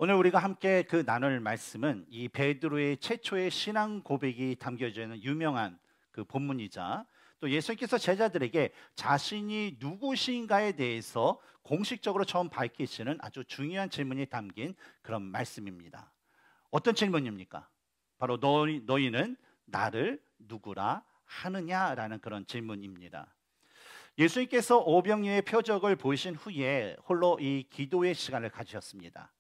오늘 우리가 함께 그 나눌 말씀은 이 베드로의 최초의 신앙 고백이 담겨져 있는 유명한 그 본문이자 또 예수님께서 제자들에게 자신이 누구신가에 대해서 공식적으로 처음 밝히시는 아주 중요한 질문이 담긴 그런 말씀입니다. 어떤 질문입니까? 바로 너희는 나를 누구라 하느냐라는 그런 질문입니다. 예수님께서 오병이어의 표적을 보이신 후에 홀로 이 기도의 시간을 가지셨습니다.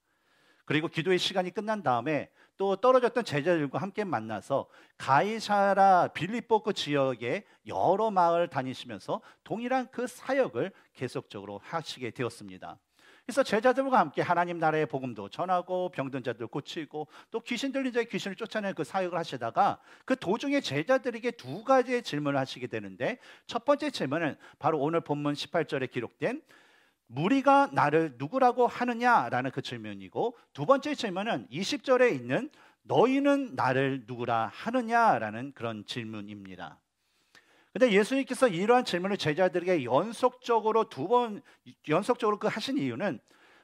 그리고 기도의 시간이 끝난 다음에 또 떨어졌던 제자들과 함께 만나서 가이사라 빌립보 그 지역의 여러 마을 다니시면서 동일한 그 사역을 계속적으로 하시게 되었습니다. 그래서 제자들과 함께 하나님 나라의 복음도 전하고 병든 자들 고치고 또 귀신 들린 자의 귀신을 쫓아내는 그 사역을 하시다가 그 도중에 제자들에게 두 가지의 질문을 하시게 되는데, 첫 번째 질문은 바로 오늘 본문 18절에 기록된 무리가 나를 누구라고 하느냐라는 그 질문이고, 두 번째 질문은 20절에 있는 너희는 나를 누구라 하느냐라는 그런 질문입니다. 근데 예수님께서 이러한 질문을 제자들에게 연속적으로 연속적으로 하신 이유는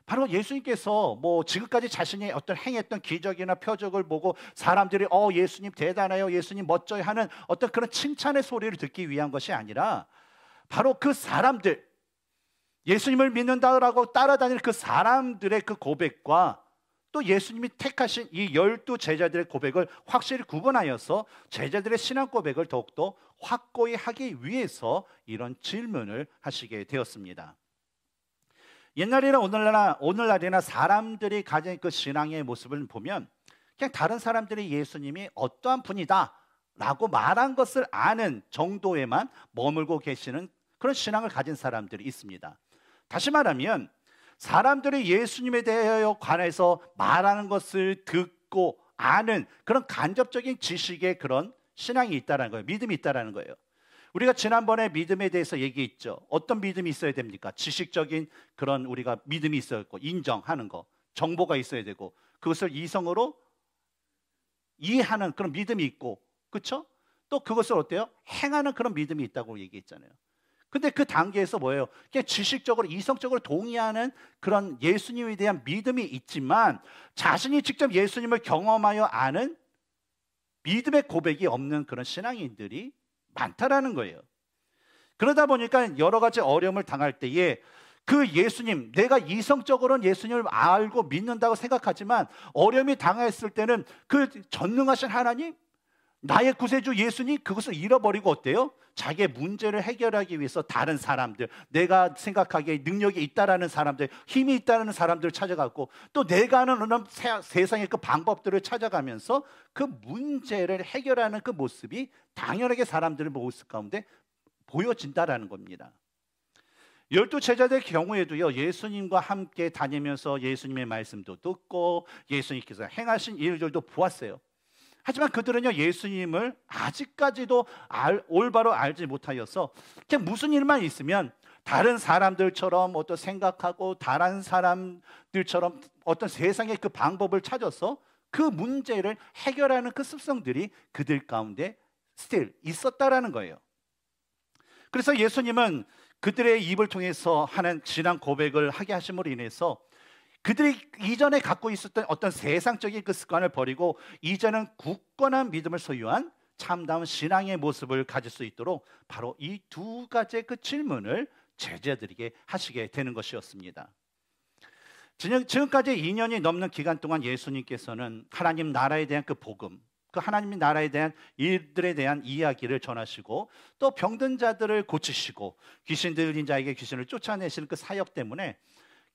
바로 예수님께서 지금까지 자신이 어떤 행했던 기적이나 표적을 보고 사람들이 예수님 대단해요, 예수님 멋져요 하는 어떤 그런 칭찬의 소리를 듣기 위한 것이 아니라, 바로 그 사람들, 예수님을 믿는다라고 따라다니는 그 사람들의 그 고백과 또 예수님이 택하신 이 12 제자들의 고백을 확실히 구분하여서 제자들의 신앙 고백을 더욱더 확고히 하기 위해서 이런 질문을 하시게 되었습니다. 옛날이나 오늘날이나 사람들이 가진 그 신앙의 모습을 보면 그냥 다른 사람들이 예수님이 어떠한 분이다 라고 말한 것을 아는 정도에만 머물고 계시는 그런 신앙을 가진 사람들이 있습니다. 다시 말하면 사람들이 예수님에 대하여 관해서 말하는 것을 듣고 아는 그런 간접적인 지식의 그런 신앙이 있다는 거예요. 믿음이 있다는 거예요. 우리가 지난번에 믿음에 대해서 얘기했죠. 어떤 믿음이 있어야 됩니까? 지식적인 그런 우리가 믿음이 있어야 되고, 인정하는 거, 정보가 있어야 되고, 그것을 이성으로 이해하는 그런 믿음이 있고, 그렇죠? 또 그것을 어때요? 행하는 그런 믿음이 있다고 얘기했잖아요. 근데 그 단계에서 뭐예요? 그냥 지식적으로, 이성적으로 동의하는 그런 예수님에 대한 믿음이 있지만 자신이 직접 예수님을 경험하여 아는 믿음의 고백이 없는 그런 신앙인들이 많다라는 거예요. 그러다 보니까 여러 가지 어려움을 당할 때에 그 예수님, 내가 이성적으로는 예수님을 알고 믿는다고 생각하지만 어려움이 당했을 때는 그 전능하신 하나님, 나의 구세주 예수님, 그것을 잃어버리고 어때요? 자기의 문제를 해결하기 위해서 다른 사람들, 내가 생각하기에 능력이 있다라는 사람들, 힘이 있다는 사람들을 찾아가고, 또 내가 아는 세상의 그 방법들을 찾아가면서 그 문제를 해결하는 그 모습이 당연하게 사람들의 모습 가운데 보여진다라는 겁니다. 12 제자들의 경우에도요, 예수님과 함께 다니면서 예수님의 말씀도 듣고 예수님께서 행하신 일들도 보았어요. 하지만 그들은요, 예수님을 아직까지도 올바로 알지 못하여서 그냥 무슨 일만 있으면 다른 사람들처럼 어떤 생각하고 다른 사람들처럼 어떤 세상의 그 방법을 찾아서 그 문제를 해결하는 그 습성들이 그들 가운데 still 있었다라는 거예요. 그래서 예수님은 그들의 입을 통해서 하는 신앙 고백을 하게 하심으로 인해서 그들이 이전에 갖고 있었던 어떤 세상적인 그 습관을 버리고 이제는 굳건한 믿음을 소유한 참다운 신앙의 모습을 가질 수 있도록 바로 이 두 가지의 그 질문을 제자들에게 하시게 되는 것이었습니다. 지금까지 2년이 넘는 기간 동안 예수님께서는 하나님 나라에 대한 그 복음, 그 하나님 나라에 대한 일들에 대한 이야기를 전하시고 또 병든 자들을 고치시고 귀신 들린 자에게 귀신을 쫓아내시는 그 사역 때문에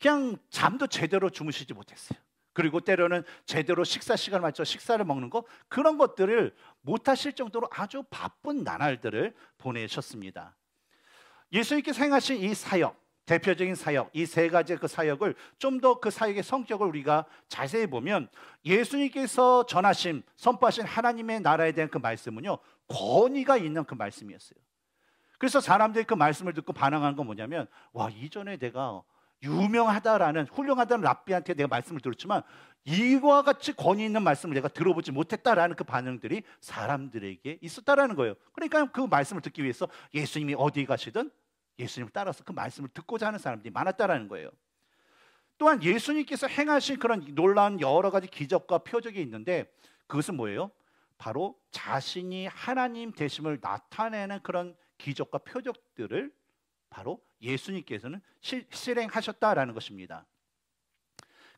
그냥 잠도 제대로 주무시지 못했어요. 그리고 때로는 제대로 식사 시간을 맞춰 식사를 먹는 거, 그런 것들을 못하실 정도로 아주 바쁜 나날들을 보내셨습니다. 예수님께서 행하신 이 사역, 대표적인 사역, 이 세 가지의 그 사역을 좀 더 그 사역의 성격을 우리가 자세히 보면 예수님께서 전하신, 선포하신 하나님의 나라에 대한 그 말씀은요, 권위가 있는 그 말씀이었어요. 그래서 사람들이 그 말씀을 듣고 반응하는 건 뭐냐면, 와, 이전에 내가 유명하다라는, 훌륭하다는 랍비한테 내가 말씀을 들었지만 이와 같이 권위 있는 말씀을 내가 들어보지 못했다라는 그 반응들이 사람들에게 있었다라는 거예요. 그러니까 그 말씀을 듣기 위해서 예수님이 어디 가시든 예수님을 따라서 그 말씀을 듣고자 하는 사람들이 많았다라는 거예요. 또한 예수님께서 행하신 그런 놀라운 여러 가지 기적과 표적이 있는데 그것은 뭐예요? 바로 자신이 하나님 되심을 나타내는 그런 기적과 표적들을 바로 예수님께서는 실행하셨다라는 것입니다.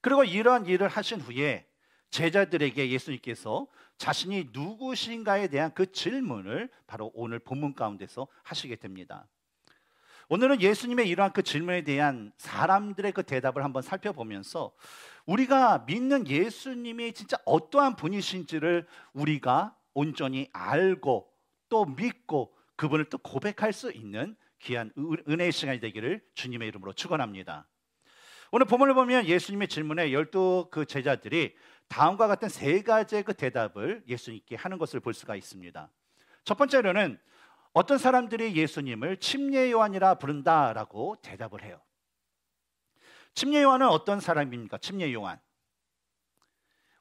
그리고 이러한 일을 하신 후에 제자들에게 예수님께서 자신이 누구신가에 대한 그 질문을 바로 오늘 본문 가운데서 하시게 됩니다. 오늘은 예수님의 이러한 그 질문에 대한 사람들의 그 대답을 한번 살펴보면서 우리가 믿는 예수님이 진짜 어떠한 분이신지를 우리가 온전히 알고 또 믿고 그분을 또 고백할 수 있는 귀한 은혜의 시간이 되기를 주님의 이름으로 축원합니다. 오늘 본문을 보면 예수님의 질문에 12 그 제자들이 다음과 같은 세 가지의 그 대답을 예수님께 하는 것을 볼 수가 있습니다. 첫 번째로는 어떤 사람들이 예수님을 침례 요한이라 부른다라고 대답을 해요. 침례 요한은 어떤 사람입니까? 침례 요한.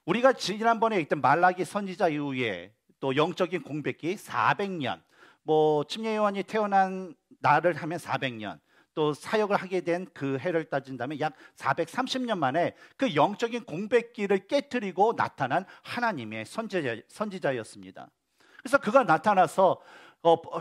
우리가 지난번에 있던 말라기 선지자 이후에 또 영적인 공백기 400년, 뭐 침례 요한이 태어난 날을 하면 400년, 또 사역을 하게 된 그 해를 따진다면 약 430년 만에 그 영적인 공백기를 깨트리고 나타난 하나님의 선지자였습니다. 그래서 그가 나타나서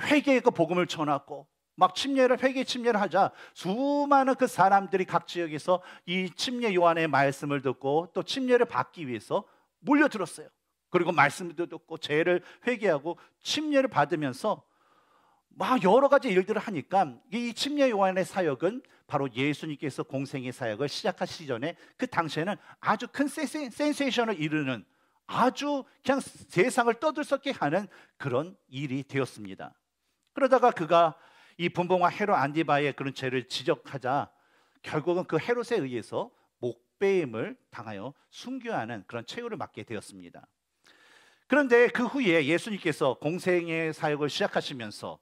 회개의 그 복음을 전하고 막 회개 침례를 하자 수많은 그 사람들이 각 지역에서 이 침례 요한의 말씀을 듣고 또 침례를 받기 위해서 몰려들었어요. 그리고 말씀도 듣고 죄를 회개하고 침례를 받으면서 막 여러 가지 일들을 하니까 이 침례 요한의 사역은 바로 예수님께서 공생의 사역을 시작하시기 전에 그 당시에는 아주 큰 센세이션을 이루는 아주 그냥 세상을 떠들썩게 하는 그런 일이 되었습니다. 그러다가 그가 이 분봉과 헤롯 안디바의 그런 죄를 지적하자 결국은 그 헤롯에 의해서 목배임을 당하여 순교하는 그런 최후를 맞게 되었습니다. 그런데 그 후에 예수님께서 공생의 사역을 시작하시면서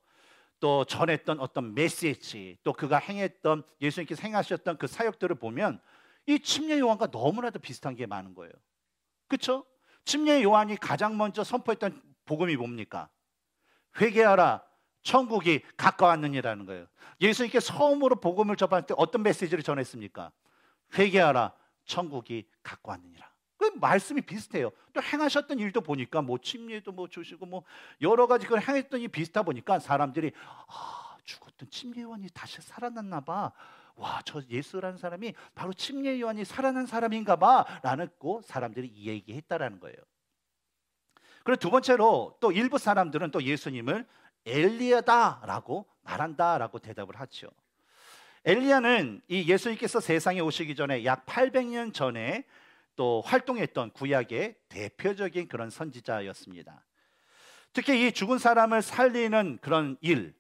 또 전했던 어떤 메시지, 또 그가 행했던 예수님께서 행하셨던 그 사역들을 보면 이 침례 요한과 너무나도 비슷한 게 많은 거예요. 그렇죠? 침례 요한이 가장 먼저 선포했던 복음이 뭡니까? 회개하라, 천국이 가까웠느니라는 거예요. 예수님께 처음으로 복음을 접할 때 어떤 메시지를 전했습니까? 회개하라, 천국이 가까웠느니라. 그 말씀이 비슷해요. 또 행하셨던 일도 보니까 뭐 침례도 뭐 주시고 뭐 여러 가지 그걸 행했던 일이 비슷하다 보니까 사람들이 죽었던 침례 요한이 다시 살아났나 봐. 와, 저 예수라는 사람이 바로 침례 요한이 살아난 사람인가 봐라는 거 사람들이 얘기했다라는 거예요. 그리고 두 번째로 또 일부 사람들은 또 예수님을 엘리야다라고 말한다라고 대답을 하죠. 엘리야는 이 예수님께서 세상에 오시기 전에 약 800년 전에 또 활동했던 구약의 대표적인 그런 선지자였습니다. 특히 이 죽은 사람을 살리는 그런 일,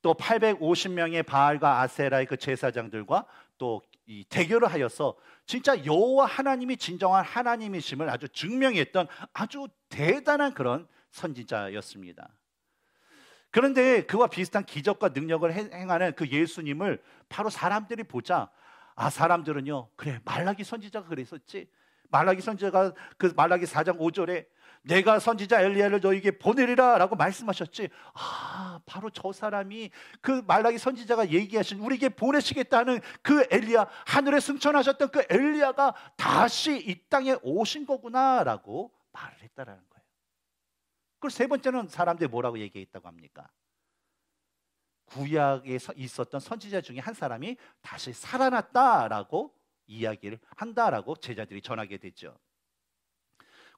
또 850명의 바알과 아세라의 그 제사장들과 또 이 대결을 하여서 진짜 여호와 하나님이 진정한 하나님이심을 아주 증명했던 아주 대단한 그런 선지자였습니다. 그런데 그와 비슷한 기적과 능력을 행하는 그 예수님을 바로 사람들이 보자 사람들은요, 그래, 말라기 선지자가 그랬었지. 말라기 선지자가 그 말라기 4장 5절에 내가 선지자 엘리야를 너에게 보내리라 라고 말씀하셨지. 바로 저 사람이 그 말라기 선지자가 얘기하신 우리에게 보내시겠다는 그 엘리야, 하늘에 승천하셨던 그 엘리야가 다시 이 땅에 오신 거구나 라고 말을 했다라는 거예요. 그리고 세 번째는 사람들이 뭐라고 얘기했다고 합니까? 구약에 있었던 선지자 중에 한 사람이 다시 살아났다라고 이야기를 한다라고 제자들이 전하게 되죠.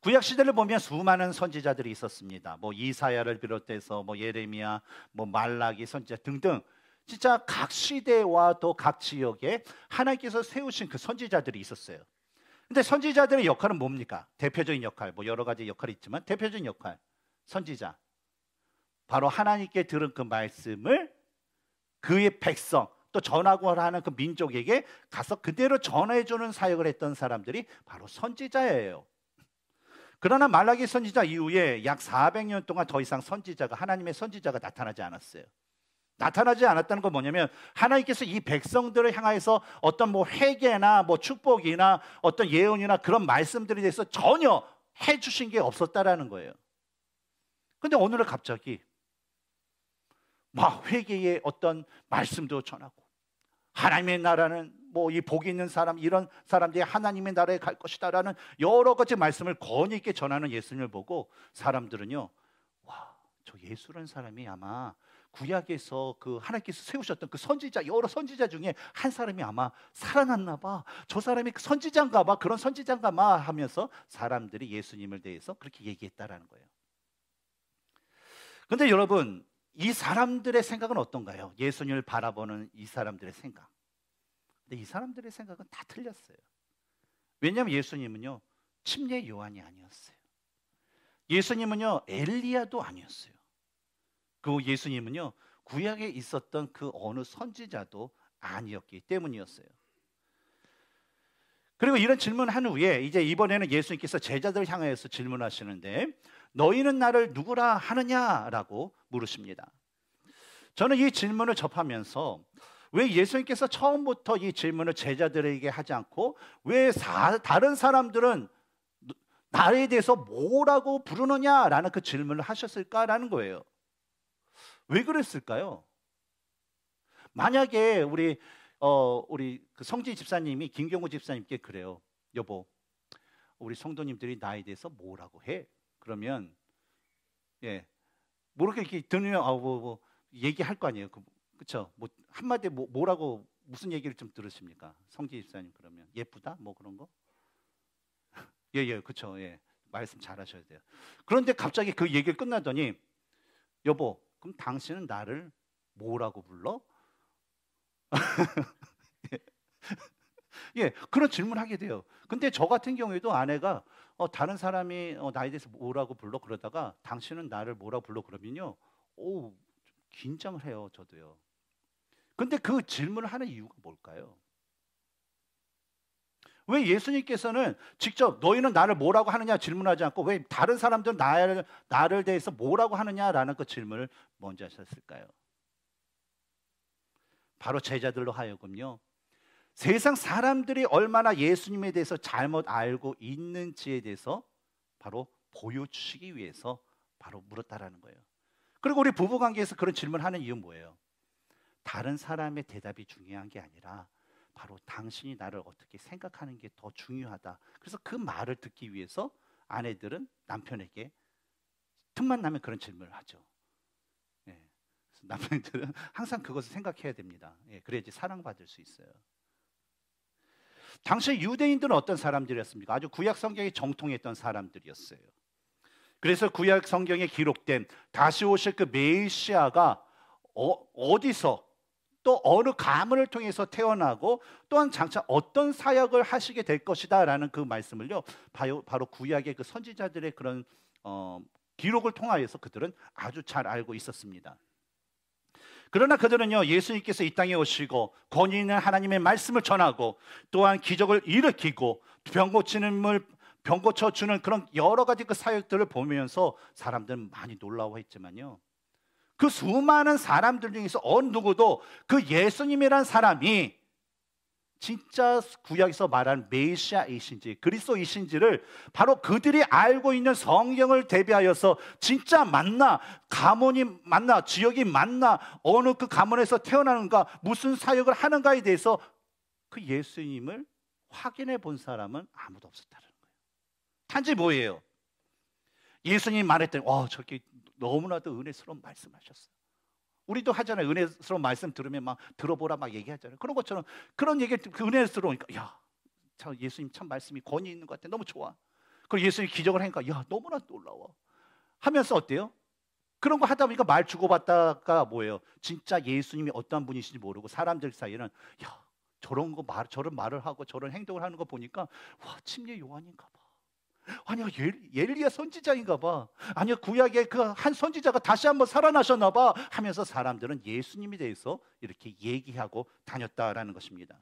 구약 시대를 보면 수많은 선지자들이 있었습니다. 뭐 이사야를 비롯해서 뭐 예레미야, 뭐 말라기 선지자 등등 진짜 각 시대와 또 각 지역에 하나님께서 세우신 그 선지자들이 있었어요. 근데 선지자들의 역할은 뭡니까? 대표적인 역할, 뭐 여러 가지 역할이 있지만 대표적인 역할, 선지자. 바로 하나님께 들은 그 말씀을 그의 백성 또 전하고 하는 그 민족에게 가서 그대로 전해주는 사역을 했던 사람들이 바로 선지자예요. 그러나 말라기 선지자 이후에 약 400년 동안 더 이상 하나님의 선지자가 나타나지 않았어요. 나타나지 않았다는 건 뭐냐면 하나님께서 이 백성들을 향해서 어떤 뭐 회개나 뭐 축복이나 어떤 예언이나 그런 말씀들에 대해서 전혀 해주신 게 없었다라는 거예요. 근데 오늘은 갑자기 막 회개의 어떤 말씀도 전하고 하나님의 나라는 뭐 이 복이 있는 사람, 이런 사람들이 하나님의 나라에 갈 것이다라는 여러 가지 말씀을 권위 있게 전하는 예수님을 보고 사람들은요, 와, 저 예수라는 사람이 아마 구약에서 그 하나님께서 세우셨던 그 선지자, 여러 선지자 중에 한 사람이 아마 살아났나 봐. 저 사람이 그 선지자인가 봐. 그런 선지자인가 봐 하면서 사람들이 예수님을 대해서 그렇게 얘기했다라는 거예요. 근데 여러분, 이 사람들의 생각은 어떤가요? 예수님을 바라보는 이 사람들의 생각. 근데 이 사람들의 생각은 다 틀렸어요. 왜냐하면 예수님은요, 침례 요한이 아니었어요. 예수님은요, 엘리야도 아니었어요. 그 예수님은요, 구약에 있었던 그 어느 선지자도 아니었기 때문이었어요. 그리고 이런 질문을 한 후에 이제 이번에는 예수님께서 제자들을 향하여서 질문하시는데, 너희는 나를 누구라 하느냐라고 물으십니다. 저는 이 질문을 접하면서 왜 예수님께서 처음부터 이 질문을 제자들에게 하지 않고 왜 다른 사람들은 나에 대해서 뭐라고 부르느냐라는 그 질문을 하셨을까라는 거예요. 왜 그랬을까요? 만약에 우리 그 성진 집사님이 김경호 집사님께 그래요. 여보, 우리 성도님들이 나에 대해서 뭐라고 해? 그러면 모르게 이렇게 들으면 뭐 얘기할 거 아니에요. 그렇죠? 뭐 한마디 뭐라고 무슨 얘기를 좀 들으십니까? 성진 집사님 그러면 예쁘다? 뭐 그런 거? 예, 그렇죠. 예, 말씀 잘하셔야 돼요. 그런데 갑자기 그 얘기를 끝나더니 여보, 그럼 당신은 나를 뭐라고 불러? 예, 그런 질문하게 돼요. 근데 저 같은 경우에도 아내가 다른 사람이 나에 대해서 뭐라고 불러 그러다가 당신은 나를 뭐라고 불러 그러면요, 긴장을 해요, 저도요. 근데 그 질문을 하는 이유가 뭘까요? 왜 예수님께서는 직접 너희는 나를 뭐라고 하느냐 질문하지 않고 왜 다른 사람들은 나를 대해서 뭐라고 하느냐라는 그 질문을 먼저 하셨을까요? 바로 제자들로 하여금요, 세상 사람들이 얼마나 예수님에 대해서 잘못 알고 있는지에 대해서 바로 보여주시기 위해서 바로 물었다라는 거예요. 그리고 우리 부부관계에서 그런 질문을 하는 이유는 뭐예요? 다른 사람의 대답이 중요한 게 아니라 바로 당신이 나를 어떻게 생각하는 게 더 중요하다. 그래서 그 말을 듣기 위해서 아내들은 남편에게 틈만 나면 그런 질문을 하죠. 예. 남편들은 항상 그것을 생각해야 됩니다. 예. 그래야지 사랑받을 수 있어요. 당시 유대인들은 어떤 사람들이었습니까? 아주 구약 성경에 정통했던 사람들이었어요. 그래서 구약 성경에 기록된 다시 오실 그 메시아가 어디서 또 어느 가문을 통해서 태어나고 또한 장차 어떤 사역을 하시게 될 것이다 라는 그 말씀을요, 바로 구약의 그 선지자들의 그런 기록을 통하여서 그들은 아주 잘 알고 있었습니다. 그러나 그들은요, 예수님께서 이 땅에 오시고 권위 있는 하나님의 말씀을 전하고 또한 기적을 일으키고 병 고쳐주는 그런 여러 가지 그 사역들을 보면서 사람들은 많이 놀라워했지만요, 그 수많은 사람들 중에서 어느 누구도 그 예수님이란 사람이 진짜 구약에서 말하는 메시아이신지 그리스도이신지를 바로 그들이 알고 있는 성경을 대비하여서 진짜 맞나, 가문이 맞나, 지역이 맞나, 어느 그 가문에서 태어나는가, 무슨 사역을 하는가에 대해서 그 예수님을 확인해 본 사람은 아무도 없었다는 거예요. 단지 뭐예요? 예수님이 말했더니 저렇게 너무나도 은혜스러운 말씀하셨어요. 우리도 하잖아요. 은혜스러운 말씀 들으면 막 들어보라 막 얘기하잖아요. 그런 것처럼 그런 얘기 그 은혜스러우니까 참 예수님 참 말씀이 권위 있는 것 같아. 너무 좋아. 그리고 예수님 기적을 하니까 너무나 놀라워. 하면서 어때요? 그런 거 하다 보니까 말 주고받다가 뭐예요? 진짜 예수님이 어떤 분이신지 모르고 사람들 사이에는 저런 말을 하고 저런 행동을 하는 거 보니까 침례 요한인가 봐. 아니야, 엘리야 선지자인가 봐. 아니야, 구약의 그 한 선지자가 다시 한번 살아나셨나 봐 하면서 사람들은 예수님에 대해서 이렇게 얘기하고 다녔다라는 것입니다.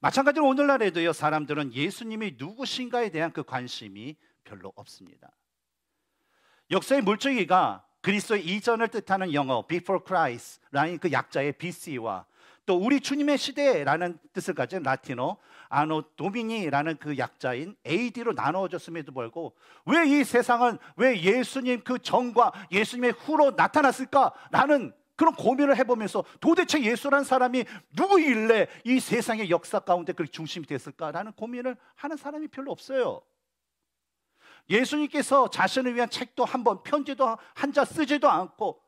마찬가지로 오늘날에도요, 사람들은 예수님이 누구신가에 대한 그 관심이 별로 없습니다. 역사의 물줄기가 그리스도 이전을 뜻하는 영어 before Christ라는 그 약자의 BC와 또 우리 주님의 시대라는 뜻을 가진 라틴어 아노 도미니라는 그 약자인 AD로 나누어졌음에도 불구하고 왜 이 세상은 왜 예수님 그 전과 예수님의 후로 나타났을까라는 그런 고민을 해보면서 도대체 예수라는 사람이 누구일래 이 세상의 역사 가운데 그렇게 중심이 됐을까라는 고민을 하는 사람이 별로 없어요. 예수님께서 자신을 위한 책도 한 번, 편지도 한 자 쓰지도 않고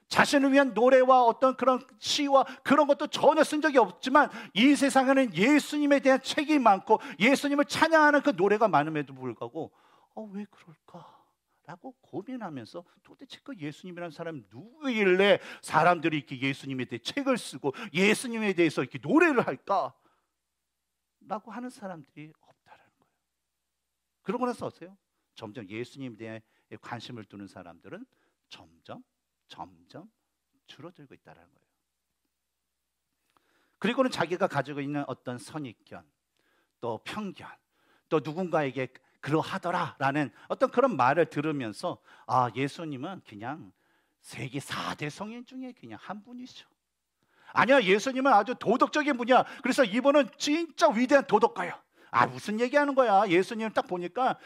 자신을 위한 노래와 어떤 그런 시와 그런 것도 전혀 쓴 적이 없지만 이 세상에는 예수님에 대한 책이 많고 예수님을 찬양하는 그 노래가 많음에도 불구하고 왜 그럴까? 라고 고민하면서 도대체 그 예수님이라는 사람이 누구일래 사람들이 이렇게 예수님에 대해 책을 쓰고 예수님에 대해서 이렇게 노래를 할까? 라고 하는 사람들이 없다라는 거예요. 그러고 나서 어때요? 점점 예수님에 대해 관심을 두는 사람들은 점점 줄어들고 있다는 거예요. 그리고는 자기가 가지고 있는 어떤 선입견, 또 편견, 또 누군가에게 그러하더라라는 어떤 그런 말을 들으면서 예수님은 그냥 세계 4대 성인 중에 그냥 한 분이죠. 아니야, 예수님은 아주 도덕적인 분이야. 그래서 이분은 진짜 위대한 도덕가야. 무슨 얘기하는 거야? 예수님 딱 보니까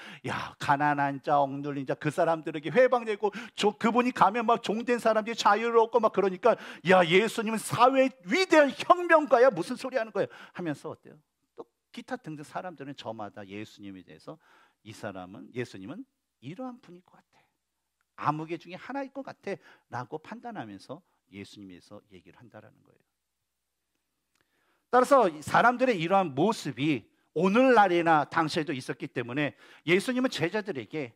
가난한 자, 억눌린 자 그 사람들에게 회방되고 그분이 가면 막 종된 사람들이 자유롭고 막 그러니까 예수님은 사회 위대한 혁명가야. 무슨 소리 하는 거야? 하면서 어때요? 또 기타 등등 사람들은 저마다 예수님에 대해서 예수님은 이러한 분일 것 같아. 아무개 중에 하나일 것 같아 라고 판단하면서 예수님에 대해서 얘기를 한다라는 거예요. 따라서 사람들의 이러한 모습이 오늘날이나 당시에도 있었기 때문에 예수님은 제자들에게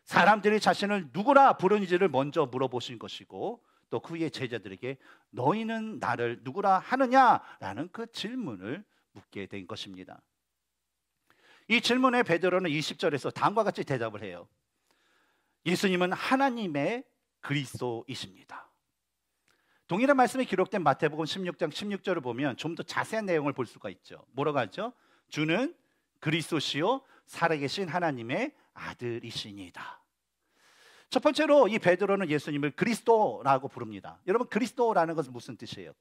사람들이 자신을 누구라 부르는지를 먼저 물어보신 것이고 또 그 후에 제자들에게 너희는 나를 누구라 하느냐라는 그 질문을 묻게 된 것입니다. 이 질문에 베드로는 20절에서 다음과 같이 대답을 해요. 예수님은 하나님의 그리스도이십니다. 동일한 말씀이 기록된 마태복음 16장 16절을 보면 좀 더 자세한 내용을 볼 수가 있죠. 뭐라고 하죠? 주는 그리스도시요 살아계신 하나님의 아들이시니다. 첫 번째로 이 베드로는 예수님을 그리스도라고 부릅니다. 여러분, 그리스도라는 것은 무슨 뜻이에요?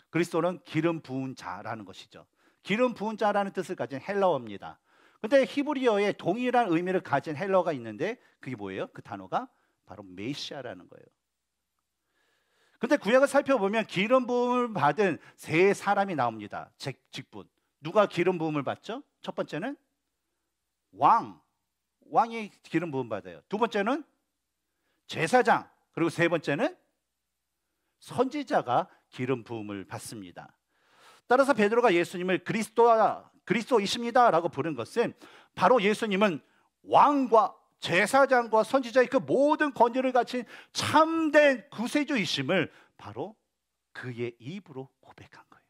그리스도는 기름 부은 자라는 것이죠. 기름 부은 자라는 뜻을 가진 헬라어입니다. 근데 히브리어에 동일한 의미를 가진 헬라어가 있는데 그게 뭐예요? 그 단어가 바로 메시아라는 거예요. 근데 구약을 살펴보면 기름 부음을 받은 세 사람이 나옵니다. 직분. 누가 기름 부음을 받죠? 첫 번째는 왕이 기름 부음 받아요. 두 번째는 제사장, 그리고 세 번째는 선지자가 기름 부음을 받습니다. 따라서 베드로가 예수님을 그리스도이십니다라고 부른 것은 바로 예수님은 왕과 제사장과 선지자의 그 모든 권위를 가진 참된 구세주이심을 바로 그의 입으로 고백한 거예요.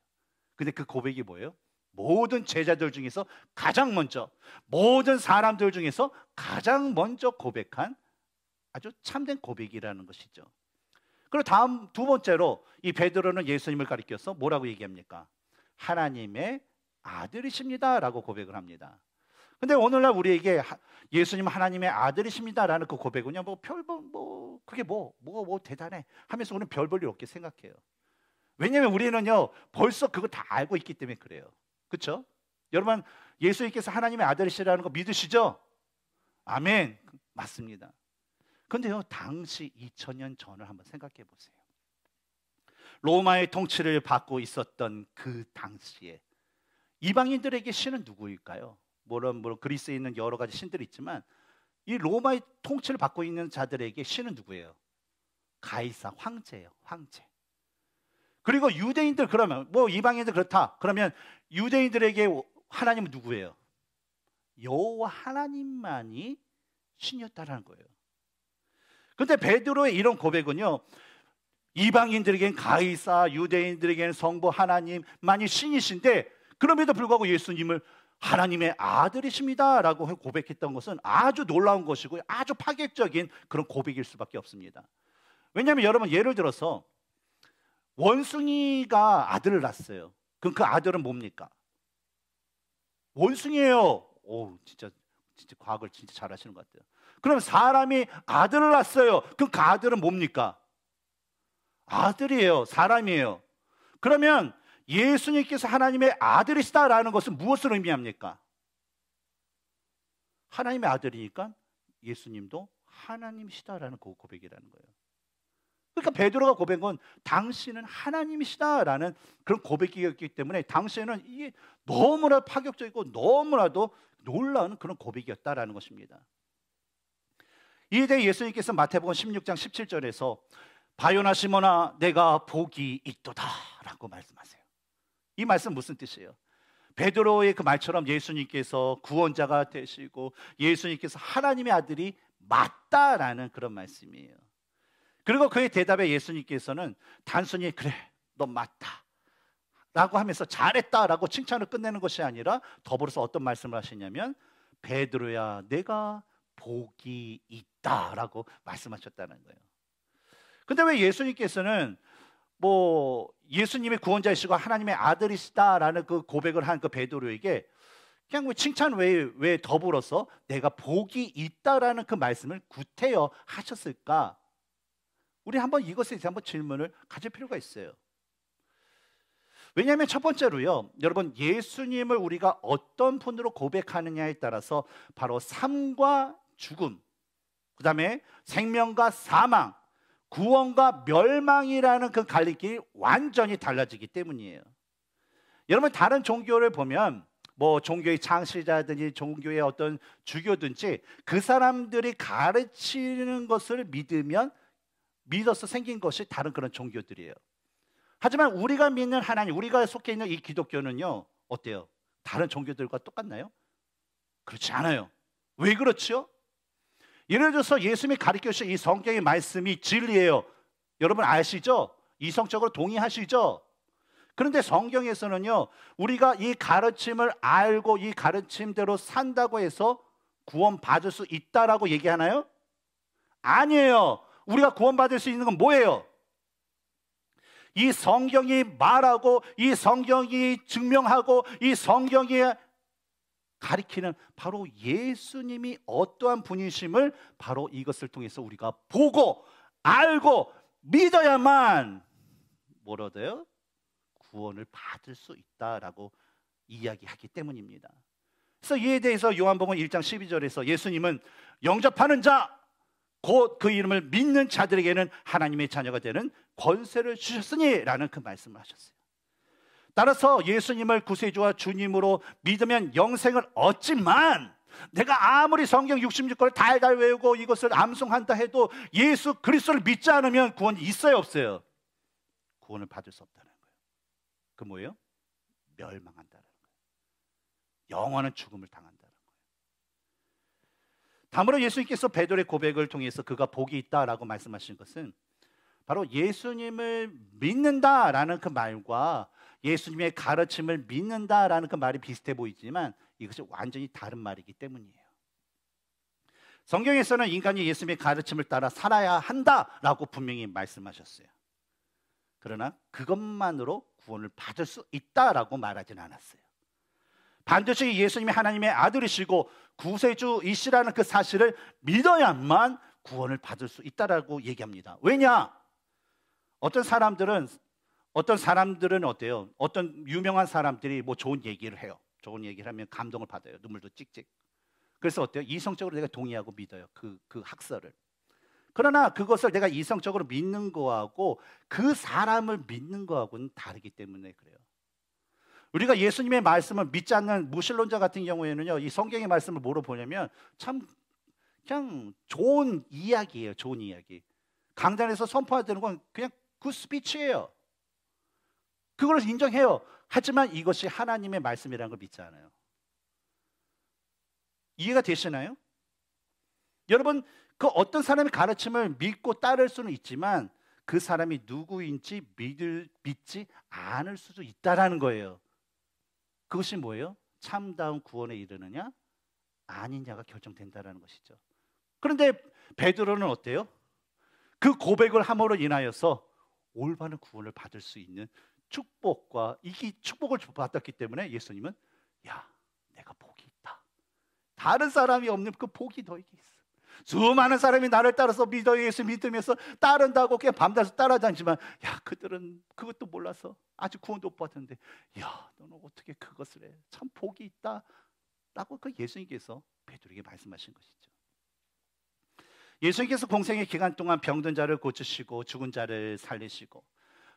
근데 그 고백이 뭐예요? 모든 제자들 중에서 가장 먼저, 모든 사람들 중에서 가장 먼저 고백한 아주 참된 고백이라는 것이죠. 그리고 다음 두 번째로 이 베드로는 예수님을 가리켜서 뭐라고 얘기합니까? 하나님의 아들이십니다라고 고백을 합니다. 근데 오늘날 우리에게 예수님 하나님의 아들이십니다라는 그 고백은요, 그게 뭐 대단해 하면서 우리는 별 볼 일 없게 생각해요. 왜냐하면 우리는요 벌써 그거 다 알고 있기 때문에 그래요. 그렇죠? 여러분, 예수님께서 하나님의 아들이시라는 거 믿으시죠? 아멘. 맞습니다. 그런데요, 당시 2000년 전을 한번 생각해 보세요. 로마의 통치를 받고 있었던 그 당시에 이방인들에게 신은 누구일까요? 물론 그리스에 있는 여러 가지 신들이 있지만 이 로마의 통치를 받고 있는 자들에게 신은 누구예요? 가이사, 황제예요. 황제. 그리고 유대인들, 그러면 이방인들 그렇다 그러면 유대인들에게 하나님은 누구예요? 여호와 하나님만이 신이었다라는 거예요. 그런데 베드로의 이런 고백은요, 이방인들에게는 가이사, 유대인들에게는 성부 하나님만이 신이신데 그럼에도 불구하고 예수님을 하나님의 아들이십니다라고 고백했던 것은 아주 놀라운 것이고 아주 파격적인 그런 고백일 수밖에 없습니다. 왜냐하면 여러분, 예를 들어서 원숭이가 아들을 낳았어요. 그럼 그 아들은 뭡니까? 원숭이에요. 진짜 과학을 진짜 잘하시는 것 같아요. 그럼 사람이 아들을 낳았어요. 그럼 그 아들은 뭡니까? 아들이에요. 사람이에요. 그러면 예수님께서 하나님의 아들이시다라는 것은 무엇을 의미합니까? 하나님의 아들이니까 예수님도 하나님이시다라는 그 고백이라는 거예요. 그러니까 베드로가 고백한 건 당신은 하나님이시다라는 그런 고백이었기 때문에 당시에는 이게 너무나 파격적이고 너무나도 놀라운 그런 고백이었다라는 것입니다. 이에 대해 예수님께서 마태복음 16장 17절에서 바요나 시몬아 내가 복이 있도다라고 말씀하세요. 이 말씀 무슨 뜻이에요? 베드로의 그 말처럼 예수님께서 구원자가 되시고 예수님께서 하나님의 아들이 맞다라는 그런 말씀이에요. 그리고 그의 대답에 예수님께서는 단순히 그래 너 맞다 라고 하면서 잘했다라고 칭찬을 끝내는 것이 아니라 더불어서 어떤 말씀을 하시냐면 베드로야 내가 복이 있다라고 말씀하셨다는 거예요. 근데 왜 예수님께서는 뭐 예수님의 구원자이시고 하나님의 아들이시다라는 그 고백을 한 그 베드로에게 그냥 칭찬 외에 더불어서 내가 복이 있다라는 그 말씀을 구태여 하셨을까? 우리 한번 이것에 대해서 한번 질문을 가질 필요가 있어요. 왜냐하면 첫 번째로요, 여러분 예수님을 우리가 어떤 분으로 고백하느냐에 따라서 바로 삶과 죽음, 그 다음에 생명과 사망, 구원과 멸망이라는 그 갈림길이 완전히 달라지기 때문이에요. 여러분 다른 종교를 보면 뭐 종교의 창시자든지 종교의 어떤 주교든지 그 사람들이 가르치는 것을 믿어서 생긴 것이 다른 그런 종교들이에요. 하지만 우리가 믿는 하나님, 우리가 속해 있는 이 기독교는요 어때요? 다른 종교들과 똑같나요? 그렇지 않아요. 왜 그렇죠? 예를 들어서 예수님이 가르쳐 주신 이 성경의 말씀이 진리예요. 여러분 아시죠? 이성적으로 동의하시죠? 그런데 성경에서는요 우리가 이 가르침을 알고 이 가르침대로 산다고 해서 구원받을 수 있다라고 얘기하나요? 아니에요. 우리가 구원받을 수 있는 건 뭐예요? 이 성경이 말하고 이 성경이 증명하고 이 성경이 가리키는 바로 예수님이 어떠한 분이심을 바로 이것을 통해서 우리가 보고 알고 믿어야만 뭘 얻어요? 구원을 받을 수 있다라고 이야기하기 때문입니다. 그래서 이에 대해서 요한복음 1장 12절에서 예수님은 영접하는 자 곧 그 이름을 믿는 자들에게는 하나님의 자녀가 되는 권세를 주셨으니 라는 그 말씀을 하셨어요. 따라서 예수님을 구세주와 주님으로 믿으면 영생을 얻지만 내가 아무리 성경 66권을 달달 외우고 이것을 암송한다 해도 예수 그리스도를 믿지 않으면 구원이 있어요 없어요? 구원을 받을 수 없다는 거예요. 그 뭐예요? 멸망한다는 거예요. 영원한 죽음을 당한다는 거예요. 다음으로 예수님께서 베드로의 고백을 통해서 그가 복이 있다라고 말씀하신 것은 바로 예수님을 믿는다라는 그 말과 예수님의 가르침을 믿는다라는 그 말이 비슷해 보이지만 이것이 완전히 다른 말이기 때문이에요. 성경에서는 인간이 예수님의 가르침을 따라 살아야 한다라고 분명히 말씀하셨어요. 그러나 그것만으로 구원을 받을 수 있다라고 말하진 않았어요. 반드시 예수님이 하나님의 아들이시고 구세주이시라는 그 사실을 믿어야만 구원을 받을 수 있다라고 얘기합니다. 왜냐? 어떤 사람들은 어때요? 어떤 유명한 사람들이 뭐 좋은 얘기를 해요. 좋은 얘기를 하면 감동을 받아요. 눈물도 찍찍. 그래서 어때요? 이성적으로 내가 동의하고 믿어요. 그 학설을. 그러나 그것을 내가 이성적으로 믿는 거하고 그 사람을 믿는 거하고는 다르기 때문에 그래요. 우리가 예수님의 말씀을 믿지 않는 무신론자 같은 경우에는요, 이 성경의 말씀을 뭐로 보냐면 참 그냥 좋은 이야기예요. 좋은 이야기. 강단에서 선포하는 건 그냥 그 스피치예요. 그걸 인정해요. 하지만 이것이 하나님의 말씀이라는 걸 믿지 않아요. 이해가 되시나요? 여러분, 그 어떤 사람의 가르침을 믿고 따를 수는 있지만 그 사람이 누구인지 믿지 않을 수도 있다라는 거예요. 그것이 뭐예요? 참다운 구원에 이르느냐 아니냐가 결정된다라는 것이죠. 그런데 베드로는 어때요? 그 고백을 함으로 인하여서 올바른 구원을 받을 수 있는 축복과 이 축복을 받았기 때문에 예수님은 야, 내가 복이 있다. 다른 사람이 없는 그 복이 너에게 있어. 수많은 사람이 나를 따라서 예수 믿으면서 따른다고 그냥 밤낮을 따라다니지만 야, 그들은 그것도 몰라서 아직 구원도 못 받았는데 야, 너는 어떻게 그것을 해? 참 복이 있다 라고 그 예수님께서 베드로에게 말씀하신 것이죠. 예수님께서 공생의 기간 동안 병든 자를 고치시고 죽은 자를 살리시고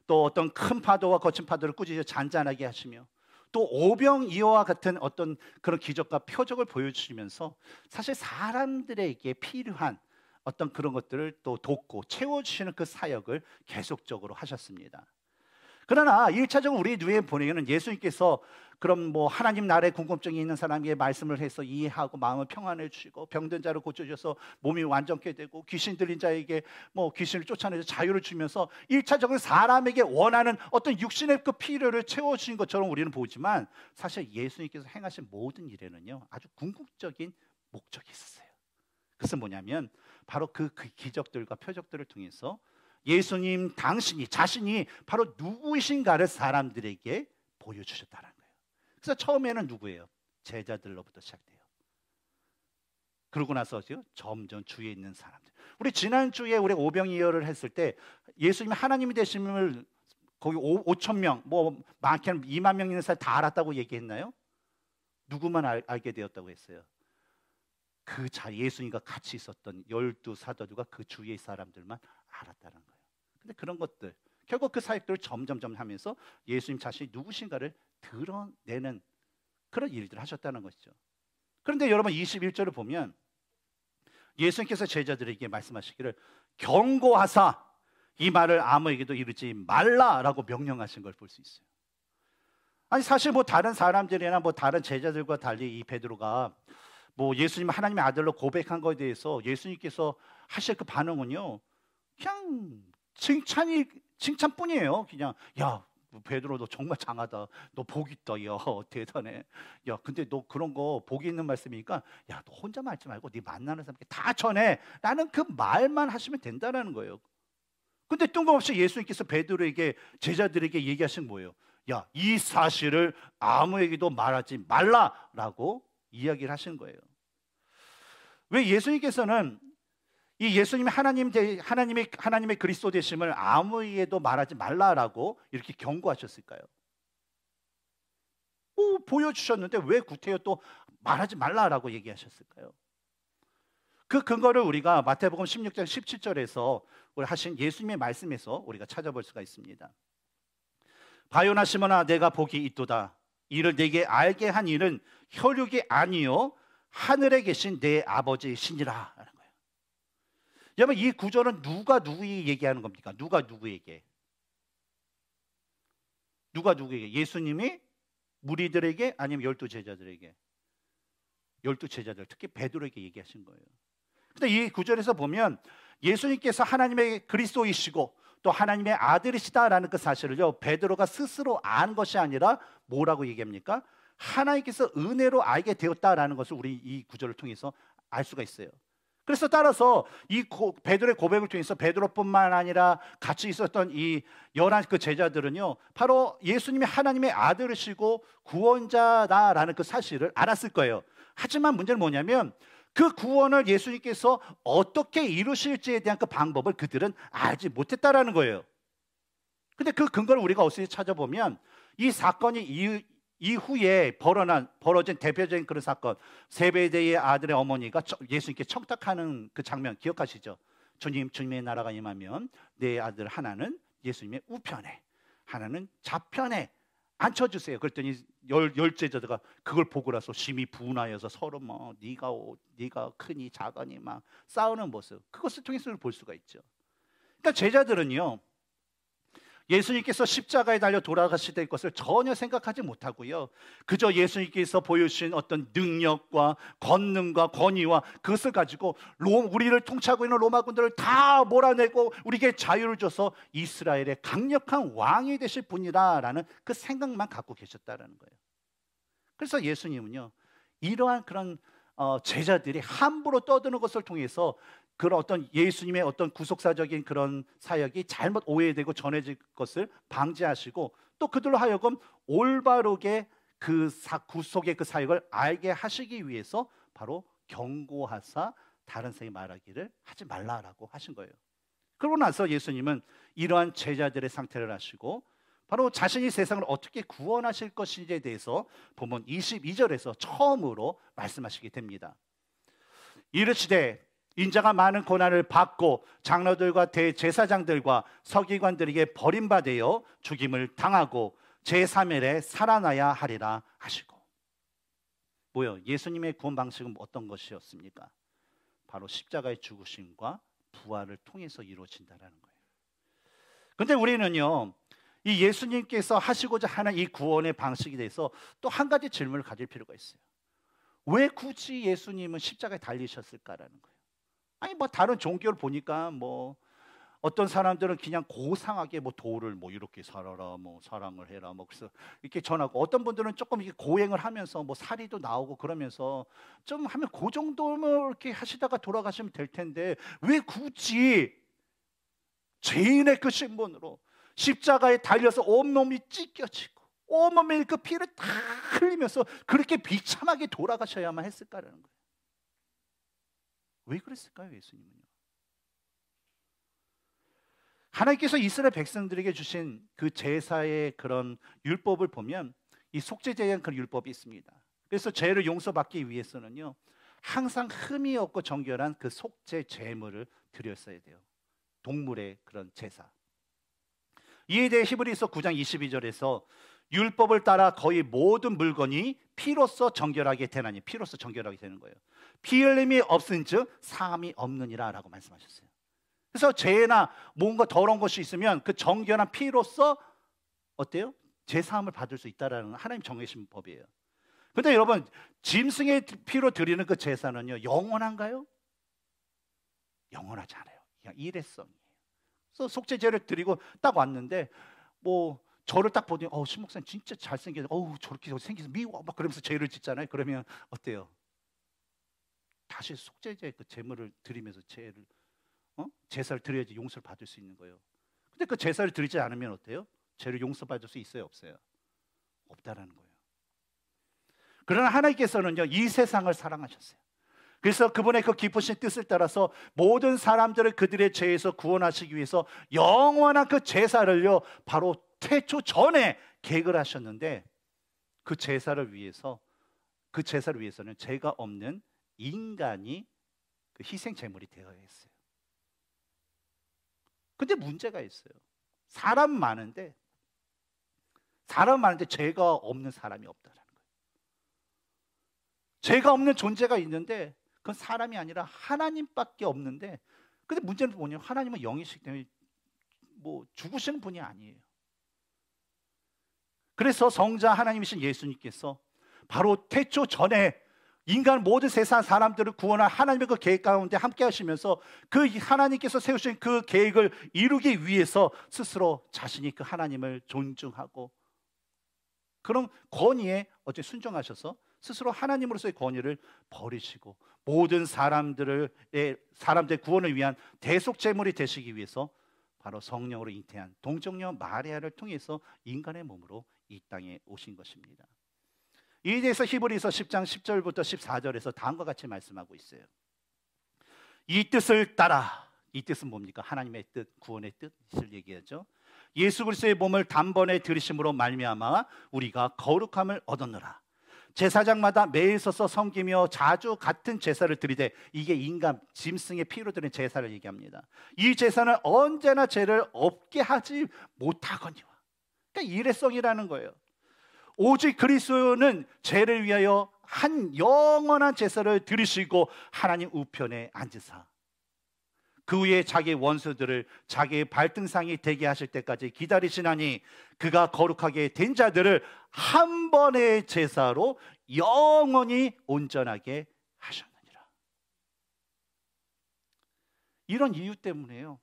또 어떤 큰 파도와 거친 파도를 꾸짖어 잔잔하게 하시며 또 오병이어와 같은 어떤 그런 기적과 표적을 보여주시면서 사실 사람들에게 필요한 어떤 그런 것들을 또 돕고 채워주시는 그 사역을 계속적으로 하셨습니다. 그러나 1차적으로 우리 눈에 보내기는 예수님께서 그럼 뭐 하나님 나라의 궁금증이 있는 사람에게 말씀을 해서 이해하고 마음을 평안해 주시고 병든 자를 고쳐주셔서 몸이 완전케 되고 귀신 들린 자에게 뭐 귀신을 쫓아내서 자유를 주면서 1차적으로 사람에게 원하는 어떤 육신의 그 필요를 채워주신 것처럼 우리는 보지만 사실 예수님께서 행하신 모든 일에는요 아주 궁극적인 목적이 있었어요. 그것은 뭐냐면 바로 그 기적들과 표적들을 통해서 예수님 당신이 자신이 바로 누구이신가를 사람들에게 보여주셨다는 거예요. 그래서 처음에는 누구예요? 제자들로부터 시작돼요. 그러고 나서죠 점점 주위에 있는 사람들. 우리 지난주에 우리 오병이어를 했을 때 예수님이 하나님이 되심을 거기 5천 명, 뭐 많게는 2만 명 있는 사람 다 알았다고 얘기했나요? 누구만 알게 되었다고 했어요? 그 예수님과 같이 있었던 12 사도들과 그 주위의 사람들만 알았다는 거예요. 근데 그런 것들 결국 그 사역들을 점점점 하면서 예수님 자신이 누구신가를 드러내는 그런 일들을 하셨다는 것이죠. 그런데 여러분 21절을 보면 예수님께서 제자들에게 말씀하시기를 경고하사 이 말을 아무에게도 이르지 말라라고 명령하신 걸 볼 수 있어요. 아니 사실 뭐 다른 사람들이나 뭐 다른 제자들과 달리 이 베드로가 뭐 예수님 하나님의 아들로 고백한 것에 대해서 예수님께서 하실 그 반응은요 그냥 칭찬뿐이에요. 그냥 야 베드로 너 정말 장하다. 너 복 있다. 야 대단해. 야 근데 너 그런 거 복 있는 말씀이니까 야 너 혼자만 하지 말고 네 만나는 사람께 다 전해. 라는 그 말만 하시면 된다는 거예요. 근데 뜬금없이 예수님께서 베드로에게 제자들에게 얘기하신 뭐예요? 야 이 사실을 아무에게도 말하지 말라라고 이야기를 하신 거예요. 왜 예수님께서는 이 예수님이 하나님의 그리스도 되심을 아무에게도 말하지 말라라고 이렇게 경고하셨을까요? 보여주셨는데 왜 구태여 또 말하지 말라라고 얘기하셨을까요? 그 근거를 우리가 마태복음 16장 17절에서 하신 예수님의 말씀에서 우리가 찾아볼 수가 있습니다. 바요나 시몬아 내가 복이 있도다. 이를 내게 알게 한 일은 혈육이 아니요 하늘에 계신 내 아버지시니라 라는 거예요. 여러분 이 구절은 누가 누구에게 얘기하는 겁니까? 누가 누구에게? 누가 누구에게? 예수님이 무리들에게 아니면 12 제자들에게? 12 제자들 특히 베드로에게 얘기하신 거예요. 근데 이 구절에서 보면 예수님께서 하나님의 그리스도이시고 또 하나님의 아들이시다라는 그 사실을요 베드로가 스스로 안 것이 아니라 뭐라고 얘기합니까? 하나님께서 은혜로 알게 되었다라는 것을 우리 이 구절을 통해서 알 수가 있어요. 그래서 따라서 이 베드로의 고백을 통해서 베드로뿐만 아니라 같이 있었던 이 11 그 제자들은요 바로 예수님이 하나님의 아들이시고 구원자다라는 그 사실을 알았을 거예요. 하지만 문제는 뭐냐면 그 구원을 예수님께서 어떻게 이루실지에 대한 그 방법을 그들은 알지 못했다라는 거예요. 근데 그 근거를 우리가 어디서 찾아보면 이 사건이 이후에 벌어진 대표적인 그런 사건, 세베대의 아들의 어머니가 예수님께 청탁하는 그 장면 기억하시죠? 주님의 나라가 임하면 내 아들 하나는 예수님의 우편에 하나는 좌편에 앉혀주세요. 그랬더니 열 제자들가 그걸 보고 나서 심히 분하여서 서로 뭐 네가 크니 작으니 막 싸우는 모습, 그것을 통해서 볼 수가 있죠. 그러니까 제자들은요 예수님께서 십자가에 달려 돌아가실 때 것을 전혀 생각하지 못하고요 그저 예수님께서 보여주신 어떤 능력과 권능과 권위와 그것을 가지고 우리를 통치하고 있는 로마군들을 다 몰아내고 우리에게 자유를 줘서 이스라엘의 강력한 왕이 되실 분이다라는 그 생각만 갖고 계셨다는 거예요. 그래서 예수님은요 이러한 그런 제자들이 함부로 떠드는 것을 통해서 그런 어떤 예수님의 어떤 구속사적인 그런 사역이 잘못 오해되고 전해질 것을 방지하시고 또 그들로 하여금 올바르게 그 구속의 그 사역을 알게 하시기 위해서 바로 경고하사 다른 사람이 말하기를 하지 말라라고 하신 거예요. 그러고 나서 예수님은 이러한 제자들의 상태를 아시고 바로 자신이 세상을 어떻게 구원하실 것인지에 대해서 보면 22절에서 처음으로 말씀하시게 됩니다. 이르시되 인자가 많은 고난을 받고 장로들과 대제사장들과 서기관들에게 버림받아 죽임을 당하고 제3일에 살아나야 하리라 하시고. 뭐요? 예수님의 구원 방식은 어떤 것이었습니까? 바로 십자가의 죽으심과 부활을 통해서 이루어진다는 거예요. 그런데 우리는요, 이 예수님께서 하시고자 하는 이 구원의 방식에 대해서 또 한 가지 질문을 가질 필요가 있어요. 왜 굳이 예수님은 십자가에 달리셨을까라는 거예요. 아니 뭐 다른 종교를 보니까 뭐 어떤 사람들은 그냥 고상하게 뭐 도를 뭐 이렇게 살아라, 뭐 사랑을 해라, 뭐 그래서 이렇게 전하고, 어떤 분들은 조금 이렇게 고행을 하면서 뭐 살이도 나오고 그러면서 좀 하면 그 정도면 이렇게 하시다가 돌아가시면 될 텐데 왜 굳이 죄인의 그 신분으로 십자가에 달려서 온몸이 찢겨지고 온몸에 그 피를 다 흘리면서 그렇게 비참하게 돌아가셔야만 했을까라는 거예요. 왜 그랬을까요, 예수님은요? 하나님께서 이스라엘 백성들에게 주신 그 제사의 그런 율법을 보면 이 속죄제에 대한 그런 율법이 있습니다. 그래서 죄를 용서받기 위해서는요, 항상 흠이 없고 정결한 그 속죄 제물을 드렸어야 돼요. 동물의 그런 제사. 이에 대해 히브리서 9장 22절에서 율법을 따라 거의 모든 물건이 피로써 정결하게 되나니, 피로써 정결하게 되는 거예요. 피 흘림이 없은즉 사함이 없느니라 라고 말씀하셨어요. 그래서 죄나 뭔가 더러운 것이 있으면 그 정결한 피로써 어때요? 제사함을 받을 수 있다라는 하나님 정해신 법이에요. 그런데 여러분, 짐승의 피로 드리는 그 제사는요, 영원한가요? 영원하지 않아요. 그냥 일회성이에요. 그래서 속죄제를 드리고 딱 왔는데 뭐 저를 딱 보더니 신 목사님 진짜 잘생겨서 저렇게 생겨서 미워 막 그러면서 죄를 짓잖아요. 그러면 어때요? 다시 속죄제 그 제물을 드리면서 제사를 드려야지 용서를 받을 수 있는 거예요. 근데 그 제사를 드리지 않으면 어때요? 죄를 용서받을 수 있어요, 없어요? 없다라는 거예요. 그러나 하나님께서는요, 이 세상을 사랑하셨어요. 그래서 그분의 그 깊으신 뜻을 따라서 모든 사람들을 그들의 죄에서 구원하시기 위해서 영원한 그 제사를요, 바로 태초 전에 계획을 하셨는데, 그 제사를 위해서는 죄가 없는 인간이 그 희생 제물이 되어야 했어요. 근데 문제가 있어요. 사람 많은데 죄가 없는 사람이 없다라는 거예요. 죄가 없는 존재가 있는데 그건 사람이 아니라 하나님밖에 없는데, 근데 문제는 뭐냐면 하나님은 영이시기 때문에 뭐 죽으시는 분이 아니에요. 그래서 성자 하나님이신 예수님께서 바로 태초 전에 인간 모든 세상 사람들을 구원할 하나님의 그 계획 가운데 함께 하시면서 그 하나님께서 세우신 그 계획을 이루기 위해서 스스로 자신이 그 하나님을 존중하고 그런 권위에 순종하셔서 스스로 하나님으로서의 권위를 버리시고 모든 사람들의 구원을 위한 대속제물이 되시기 위해서 바로 성령으로 잉태한 동정녀 마리아를 통해서 인간의 몸으로 이 땅에 오신 것입니다. 이에 대해서 히브리서 10장 10절부터 14절에서 다음과 같이 말씀하고 있어요. 이 뜻을 따라, 이 뜻은 뭡니까? 하나님의 뜻, 구원의 뜻을 얘기하죠. 예수 그리스도의 몸을 단번에 들이심으로 말미암아 우리가 거룩함을 얻었노라. 제사장마다 매일 서서 섬기며 자주 같은 제사를 드리되, 이게 인간 짐승의 피로 드린 제사를 얘기합니다. 이 제사는 언제나 죄를 없게 하지 못하거니와. 그러니까 일회성이라는 거예요. 오직 그리스도는 죄를 위하여 한 영원한 제사를 드리시고 하나님 우편에 앉으사 그 후에 자기 원수들을 자기의 발등상이 되게 하실 때까지 기다리시나니 그가 거룩하게 된 자들을 한 번의 제사로 영원히 온전하게 하셨느니라. 이런 이유 때문에요,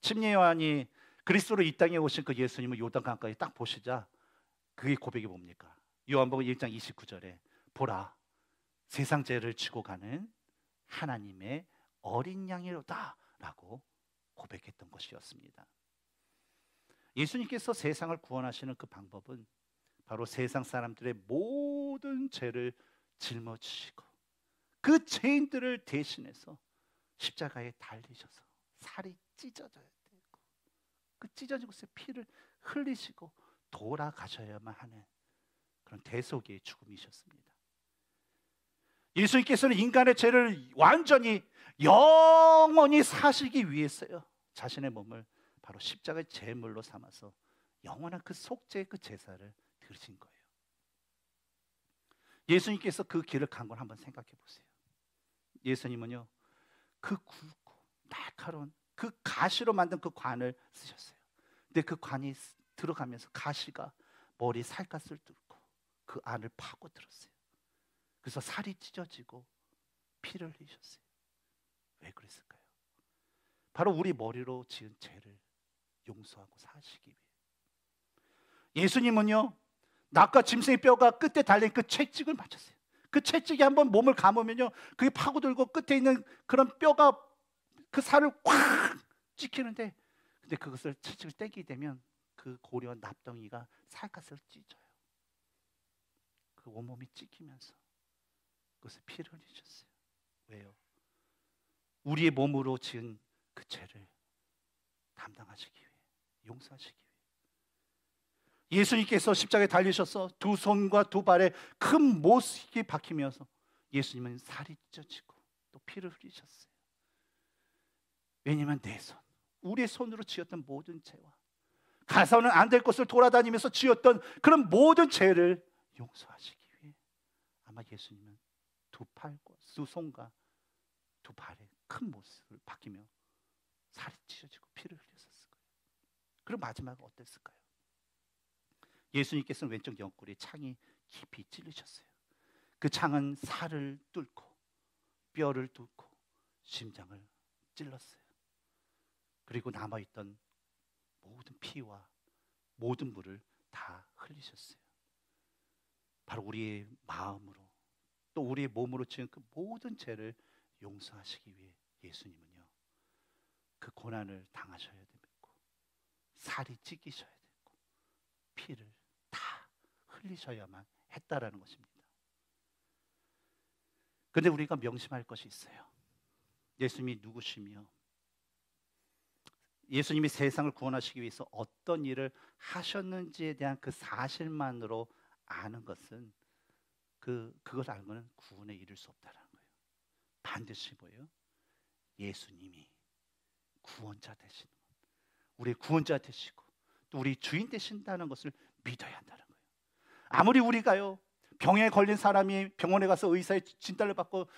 침례 요한이 그리스도로 이 땅에 오신 그 예수님을 요단강가에 딱 보시자 그게 고백이 뭡니까? 요한복음 1장 29절에 보라, 세상 죄를 지고 가는 하나님의 어린 양이로다 라고 고백했던 것이었습니다. 예수님께서 세상을 구원하시는 그 방법은 바로 세상 사람들의 모든 죄를 짊어지시고 그 죄인들을 대신해서 십자가에 달리셔서 살이 찢어져야 되고 그 찢어진 곳에 피를 흘리시고 돌아가셔야만 하는 그런 대속의 죽음이셨습니다. 예수님께서는 인간의 죄를 완전히 영원히 사시기 위해서요, 자신의 몸을 바로 십자가의 제물로 삼아서 영원한 그 속죄의 그 제사를 드리신 거예요. 예수님께서 그 길을 간 걸 한번 생각해 보세요. 예수님은요, 그 굵고 날카로운 그 가시로 만든 그 관을 쓰셨어요. 근데 그 관이 들어가면서 가시가 머리 살갗을 뚫고 그 안을 파고 들었어요. 그래서 살이 찢어지고 피를 흘리셨어요. 왜 그랬을까요? 바로 우리 머리로 지은 죄를 용서하고 사시기 위해. 예수님은요, 낙과 짐승의 뼈가 끝에 달린 그 채찍을 맞췄어요. 그 채찍이 한번 몸을 감으면요, 그게 파고들고 끝에 있는 그런 뼈가 그 살을 꽉 찍히는데, 근데 그것을 채찍을 떼게 되면 그 고려한 납덩이가 살갗을 찢어요. 그 온몸이 찢기면서 그것을 피를 흘리셨어요. 왜요? 우리의 몸으로 지은 그 죄를 담당하시기 위해, 용서하시기 위해. 예수님께서 십자가에 달리셔서 두 손과 두 발에 큰 못이 박히면서 예수님은 살이 찢어지고 또 피를 흘리셨어요. 왜냐하면 내 손, 우리의 손으로 지었던 모든 죄와 가서는 안 될 것을 돌아다니면서 지었던 그런 모든 죄를 용서하시기 위해 아마 예수님은 두 팔과 두 손과 두 발에 큰 못을 박히며 살이 찢어지고 피를 흘렸었을 거예요. 그리고 마지막은 어땠을까요? 예수님께서는 왼쪽 옆구리에 창이 깊이 찔리셨어요. 그 창은 살을 뚫고 뼈를 뚫고 심장을 찔렀어요. 그리고 남아있던 모든 피와 모든 물을 다 흘리셨어요. 바로 우리의 마음으로 또 우리의 몸으로 지은 그 모든 죄를 용서하시기 위해 예수님은요, 그 고난을 당하셔야 되고 살이 찢기셔야 되고 피를 다 흘리셔야만 했다라는 것입니다. 그런데 우리가 명심할 것이 있어요. 예수님이 누구시며 예수님이 세상을 구원하시기 위해서 어떤 일을 하셨는지에 대한 그 사실만으로 아는 것은 그걸 알고는 구원에 이를 수 없다는 거예요. 반드시 뭐예요? 예수님이 구원자 되시는 것, 우리 구원자 되시고 또 우리 주인 되신다는 것을 믿어야 한다는 거예요. 아무리 우리가요, 병에 걸린 사람이 병원에 가서 의사의 진단을 받고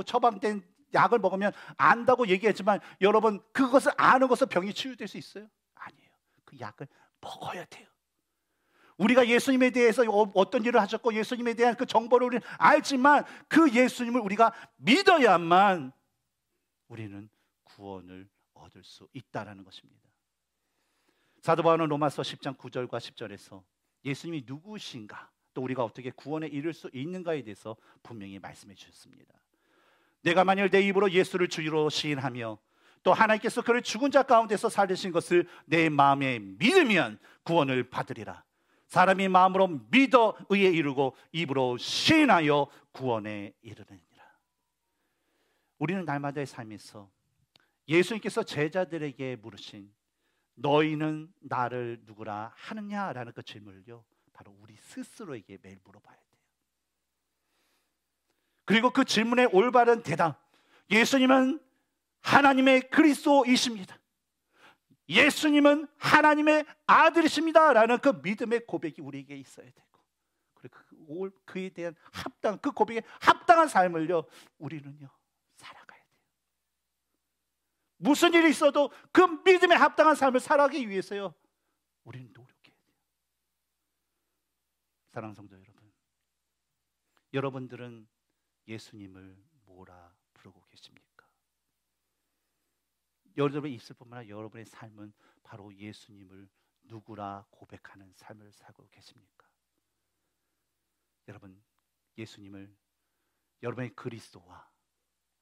처방된 약을 먹으면 안다고 얘기했지만, 여러분 그것을 아는 것을 병이 치유될 수 있어요? 아니에요. 그 약을 먹어야 돼요. 우리가 예수님에 대해서 어떤 일을 하셨고 예수님에 대한 그 정보를 우리는 알지만 그 예수님을 우리가 믿어야만 우리는 구원을 얻을 수 있다는 것입니다. 사도 바울은 로마서 10장 9절과 10절에서 예수님이 누구신가, 또 우리가 어떻게 구원에 이를 수 있는가에 대해서 분명히 말씀해 주셨습니다. 내가 만일 내 입으로 예수를 주로 시인하며 또 하나님께서 그를 죽은 자 가운데서 살리신 것을 내 마음에 믿으면 구원을 받으리라. 사람이 마음으로 믿어 의에 이르고 입으로 시인하여 구원에 이르느니라. 우리는 날마다의 삶에서 예수님께서 제자들에게 물으신 너희는 나를 누구라 하느냐라는 그 질문을요, 바로 우리 스스로에게 매일 물어봐야 돼요. 그리고 그 질문의 올바른 대답, 예수님은 하나님의 그리스도이십니다, 예수님은 하나님의 아들이십니다 라는 그 믿음의 고백이 우리에게 있어야 되고, 그리고 그에 대한 그 고백에 합당한 삶을요, 우리는요 살아가야 돼요. 무슨 일이 있어도 그 믿음에 합당한 삶을 살아가기 위해서요, 우리는 노력해야 돼요. 사랑하는 성도 여러분, 여러분들은 예수님을 뭐라 부르고 계십니까? 여러분의 입술뿐만 아니라 여러분의 삶은 바로 예수님을 누구라 고백하는 삶을 살고 계십니까? 여러분, 예수님을 여러분의 그리스도와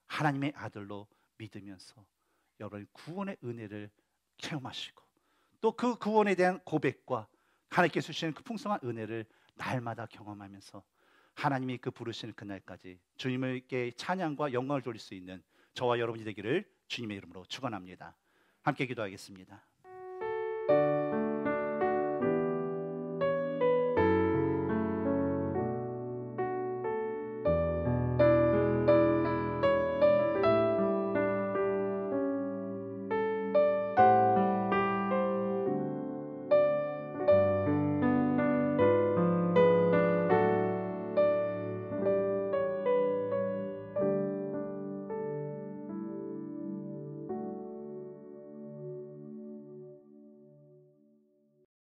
하나님의 아들로 믿으면서 여러분의 구원의 은혜를 체험하시고 또 그 구원에 대한 고백과 하나님께서 주시는 그 풍성한 은혜를 날마다 경험하면서 하나님이 그 부르시는 그날까지 주님께 찬양과 영광을 돌릴 수 있는 저와 여러분이 되기를 주님의 이름으로 축원합니다. 함께 기도하겠습니다.